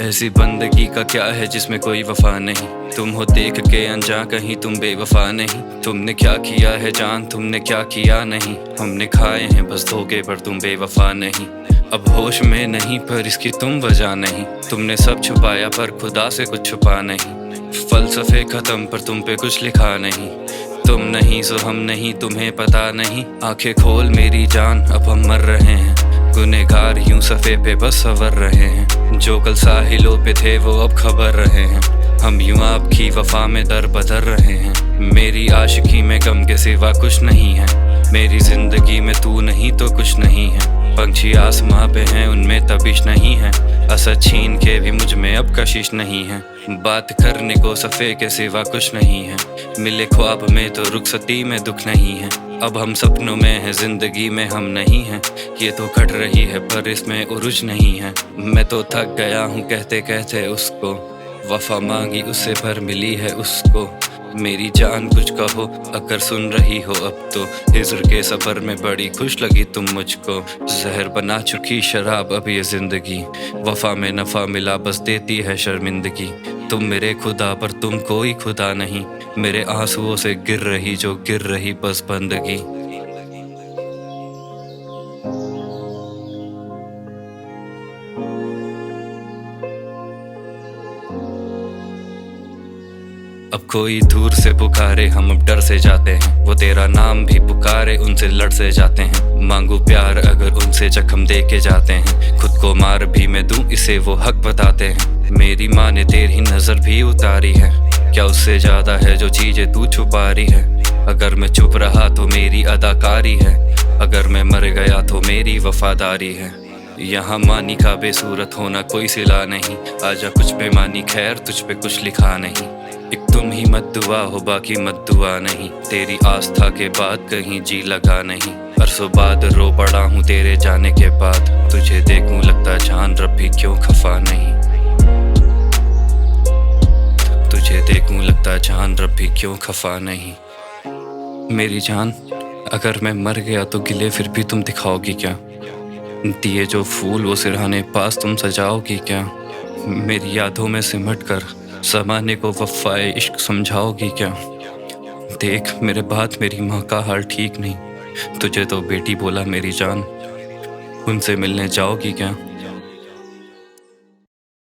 ऐसी बंदगी का क्या है जिसमें कोई वफा नहीं। तुम हो देख के अनजां कहीं तुम बेवफा नहीं। तुमने क्या किया है जान तुमने क्या किया नहीं। हमने खाए हैं बस धोखे पर तुम बेवफा नहीं। अब होश में नहीं पर इसकी तुम वजह नहीं। तुमने सब छुपाया पर खुदा से कुछ छुपा नहीं। फलसफे खत्म पर तुम पे कुछ लिखा नहीं। तुम नहीं सो हम नहीं तुम्हें पता नहीं। आंखें खोल मेरी जान अब हम मर रहे हैं। गुनहगार यूं सफ़े पे बस सवर रहे हैं। जो कल साहिलों पे थे वो अब खबर रहे हैं। हम यूं आपकी वफा में दर बदर रहे हैं। मेरी आशिकी में गम के सिवा कुछ नहीं है। मेरी जिंदगी में तू नहीं तो कुछ नहीं है। पंछी आसमां पे हैं उनमें तबिश नहीं है। असर छीन के भी मुझ में अब कशिश नहीं है। बात करने को सफ़े के सिवा कुछ नहीं है। मिले ख्वाब में तो रुखसती में दुख नहीं है। अब हम सपनों में हैं जिंदगी में हम नहीं हैं। ये तो घट रही है पर इसमें उरुज नहीं है। मैं तो थक गया हूँ कहते कहते उसको। वफा मांगी उससे पर मिली है उसको। मेरी जान कुछ कहो अगर सुन रही हो अब तो। हिज्र के सफर में बड़ी खुश लगी तुम मुझको। जहर बना चुकी शराब अब ये जिंदगी। वफा में नफा मिला बस देती है शर्मिंदगी। तुम मेरे खुदा पर तुम कोई खुदा नहीं। मेरे आंसुओं से गिर रही जो गिर रही बस बंदगी। अब कोई दूर से पुकारे हम अब डर से जाते हैं। वो तेरा नाम भी पुकारे उनसे लड़ से जाते हैं। मांगू प्यार अगर उनसे जख्म दे के जाते हैं। खुद को मार भी मैं दूं इसे वो हक बताते हैं। मेरी माँ ने तेरी नजर भी उतारी है। क्या उससे ज्यादा है जो चीजें तू छुपा रही है। अगर मैं चुप रहा तो मेरी अदाकारी है। अगर मैं मर गया तो मेरी वफादारी है। यहाँ मानी का बेसूरत होना कोई सिला नहीं। आजा कुछ पे मानी खैर तुझ पे कुछ लिखा नहीं। एक तुम ही मत दुआ हो बाकी मत दुआ नहीं। तेरी आस्था के बाद कहीं जी लगा नहीं। अरसों बाद रो पड़ा हूँ तेरे जाने के बाद। तुझे देखूं लगता जान रब भी क्यों खफा नहीं। तुझे देखूं लगता जान रब भी क्यों खफा नहीं। मेरी जान अगर मैं मर गया तो गिले फिर भी तुम दिखाओगी क्या। दिए जो फूल वो सिरहाने पास तुम सजाओगी क्या। मेरी यादों में सिमट कर ज़माने को वफ़ाए इश्क समझाओगी क्या। देख मेरे बाद मेरी माँ का हाल ठीक नहीं। तुझे तो बेटी बोला मेरी जान। उनसे मिलने जाओगी क्या।